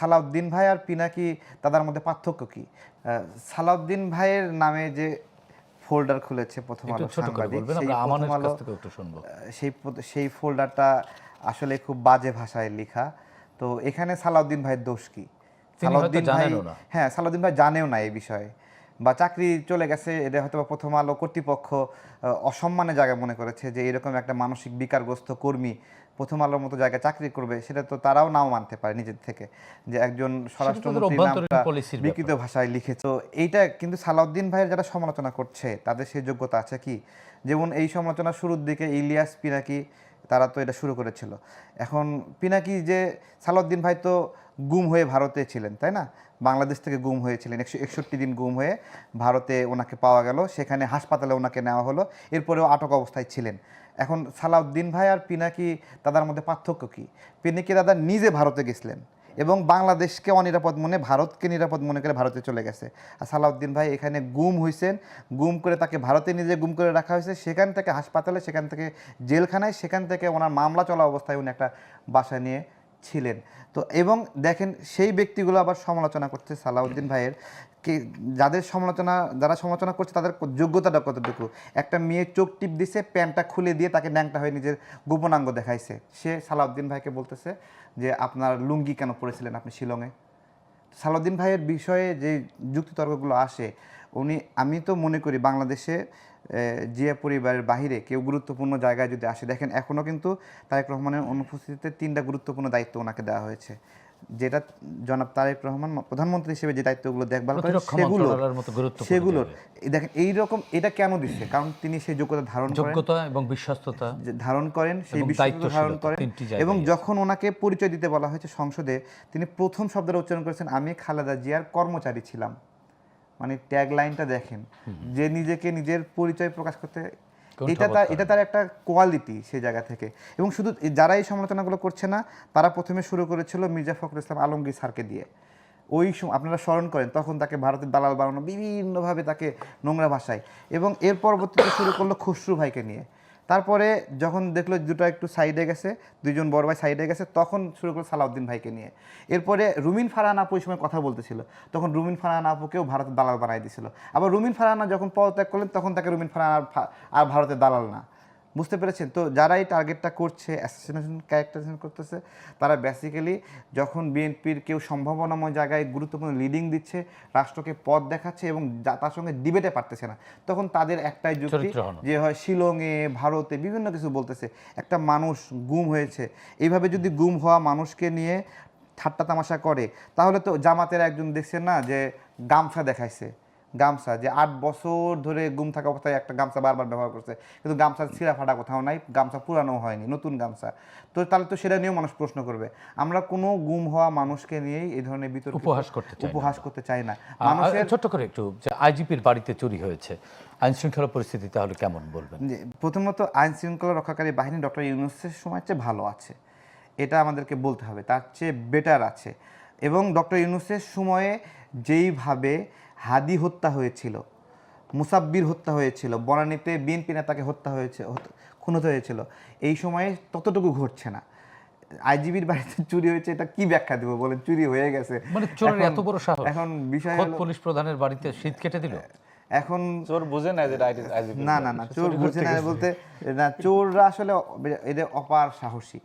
সালাউদ্দিন ভাই আর পিনাকি দাদার মধ্যে পার্থক্য কি? সালাউদ্দিন ভাইয়ের নামে যে ফোল্ডার খুলেছে প্রথম আলো সাংবাদিক, সেই ফোল্ডারটা আসলে খুব বাজে ভাষায় লেখা। তো এখানে সালাউদ্দিন ভাইয়ের দোষ কি? সালাউদ্দিন ভাই সালাউদ্দিন ভাই জানেও না এই বিষয়ে, বা চাকরি চলে গেছে, এটা হয়তো প্রথম আলো কর্তৃপক্ষ অসম্মানের জায়গা মনে করেছে যে এরকম একটা মানসিক বিকারগ্রস্ত কর্মী প্রথম আলোর মতো জায়গায় চাকরি করবে, সেটা তো তারাও নাও মানতে পারে নিজের থেকে, যে একজন স্বরাষ্ট্রমন্ত্রী নামটা বিকৃত ভাষায় লিখেছে। তো এইটা কিন্তু সালাউদ্দিন ভাইয়ের যারা সমালোচনা করছে তাদের সেই যোগ্যতা আছে কি? যেমন এই সমালোচনা শুরুর দিকে ইলিয়াস, পিনাকি তারা তো এটা শুরু করেছিল। এখন পিনাকি যে সালাউদ্দিন ভাই তো গুম হয়ে ভারতে ছিলেন, তাই না? বাংলাদেশ থেকে গুম হয়েছিলেন, 161 দিন গুম হয়ে ভারতে ওনাকে পাওয়া গেল, সেখানে হাসপাতালে ওনাকে নেওয়া হলো, এরপরেও আটক অবস্থায় ছিলেন। এখন সালাউদ্দিন ভাই আর পিনাকি দাদার মধ্যে পার্থক্য কি? পিনাকি দাদা নিজে ভারতে গেছিলেন এবং বাংলাদেশকে অনিরাপদ মনে, ভারতকে নিরাপদ মনে করে ভারতে চলে গেছে। আর সালাউদ্দিন ভাই এখানে গুম হয়েছেন, গুম করে তাকে ভারতে নিজে গুম করে রাখা হয়েছে, সেখান থেকে হাসপাতালে, সেখান থেকে জেলখানায়, সেখান থেকে ওনার মামলা চলা অবস্থায় উনি একটা বাসা নিয়ে ছিলেন। তো এবং দেখেন সেই ব্যক্তিগুলো আবার সমালোচনা করছে সালাউদ্দিন ভাইয়ের, যারা সমালোচনা করছে তাদের যোগ্যতাটা কতটুকু। একটা মেয়ে চোখ টিপ দিছে, প্যান্টটা খুলে দিয়ে তাকে ন্যাংটা হয়ে নিজের গোপনাঙ্গ দেখাইছে, সে সালাউদ্দিন ভাইকে বলতেছে যে আপনার লুঙ্গি কেন পরেছিলেন আপনি শিলংয়ে। সালাউদ্দিন ভাইয়ের বিষয়ে যে যুক্তিতর্কগুলো আসে, আমি তো মনে করি বাংলাদেশে জিয়া পরিবারের বাহিরে কেউ গুরুত্বপূর্ণ জায়গায় যদি আসে, দেখেন এখনও কিন্তু তারেক রহমানের অনুপস্থিতিতে 3টা গুরুত্বপূর্ণ দায়িত্ব ওনাকে দেওয়া হয়েছে, যেটা জনাব তারেক রহমান প্রধানমন্ত্রী হিসেবে যে দায়িত্বগুলো দেখভাল করেন সেগুলোর দেখেন এইরকম। এটা কেন দিচ্ছে? কারণ তিনি সেই যোগ্যতা ধারণ করেন, সেই বিশ্বস্ততা ধারণ করেন। এবং যখন ওনাকে পরিচয় দিতে বলা হয়েছে সংসদে, তিনি প্রথম শব্দটা উচ্চারণ করেছেন, আমি খালেদা জিয়ার কর্মচারী ছিলাম। মানে ট্যাগ লাইনটা দেখেন, যে নিজেকে নিজের পরিচয় প্রকাশ করতে, এটা তার একটা কোয়ালিটি সেই জায়গা থেকে। এবং শুধু যারা এই সমালোচনাগুলো করছে না, তারা প্রথমে শুরু করেছিল মির্জা ফখরুল ইসলাম আলমগীর স্যারকে দিয়ে। ওই সময় আপনারা স্মরণ করেন, তখন তাকে ভারতের দালাল বানানো, বিভিন্নভাবে তাকে নোংরা ভাষায়, এবং এর পরবর্তীতে শুরু করলো খসরু ভাইকে নিয়ে। তারপরে যখন দেখলো দুটো একটু সাইডে গেছে, দুইজন বড় ভাই সাইডে গেছে, তখন শুরু করলো সালাউদ্দিন ভাইকে নিয়ে। এরপরে রুমিন ফারহান আপু এই সময় কথা বলতেছিল, তখন রুমিন ফারহান আপুকেও ভারতের দালাল বানাই দিয়েছিল। আবার রুমিন ফারহানা যখন পদত্যাগ করলেন, তখন তাকে রুমিন ফারহান আর ভারতের দালাল না। বুঝতে পেরেছেন তো? যারা এই টার্গেটটা করছে, অ্যাসোসিয়েশন ক্যারেক্টারাইজেশন করতেছে, তারা বেসিক্যালি যখন বিএনপির কেউ সম্ভাবনাময় জায়গায় গুরুত্বপূর্ণ লিডিং দিচ্ছে, রাষ্ট্রকে পথ দেখাচ্ছে এবং তার সঙ্গে ডিবেটে পারতেছে না, তখন তাদের একটাই যুক্তি যে হয় শিলংয়ে, ভারতে বিভিন্ন কিছু বলতেছে। একটা মানুষ গুম হয়েছে, এইভাবে যদি গুম হওয়া মানুষকে নিয়ে ঠাট্টা তামাশা করে, তাহলে তো জামাতের একজন দেখছেন না যে গামছা দেখাইছে, গামছা যে 8 বছর ধরে গুম থাকা অবস্থায় একটা গামছা বারবার ব্যবহার করছে, কিন্তু গামছার ছিঁড়া ফাটা কোথাও নাই, গামছা পুরানো হয়নি, নতুন গামছা। তো তাহলে তো সেটা নিয়েও মানুষ প্রশ্ন করবে। আমরা কোনো গুম হওয়া মানুষকে নিয়েই এই ধরনের বিতর্ক উপহাস করতে চাই না। মানুষের ছোট্ট করে একটু, যে আইজিপির বাড়িতে চুরি হয়েছে, আইন শৃঙ্খলা পরিস্থিতি তাহলে কেমন বলবেন? প্রথমত আইন শৃঙ্খলা রক্ষাকারী বাহিনী ডক্টর ইউনূসের সময় চেয়ে ভালো আছে, এটা আমাদেরকে বলতে হবে, তার চেয়ে বেটার আছে। এবং ডক্টর ইউনূসের সময়ে যেইভাবে হাদি হত্যা হয়েছিল, মুসাব্বির হত্যা হয়েছিল, বনানীতে বিএনপি নেতাকে খুন হয়েছিল, এই সময়ে ততটুকু ঘটছে না। আইজিবির বাড়িতে চুরি হয়েছে, এটা কি ব্যাখ্যা দেবো বলেন? চুরি হয়ে গেছে, মানে চোরের এত বড় সাহস। এখন বিষয় হলো পুলিশ প্রধানের বাড়িতে শীত কেটে দিল। এখন চোর বুঝে না যে না চোর বুঝে না বলতে না, চোররা আসলে এদের অপার সাহসী,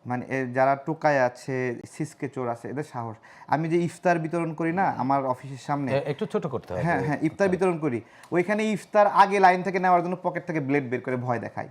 মানে যারা টোকায় আছে, সিসকে চোর আছে, এদের সাহস। আমি যে ইফতার বিতরণ করি না আমার অফিসের সামনে, একটু ছোট করতে হবে, হ্যাঁ ইফতার বিতরণ করি, ওইখানে ইফতার আগে লাইন থেকে নেওয়ার জন্য পকেট থেকে ব্লেড বের করে ভয় দেখায়।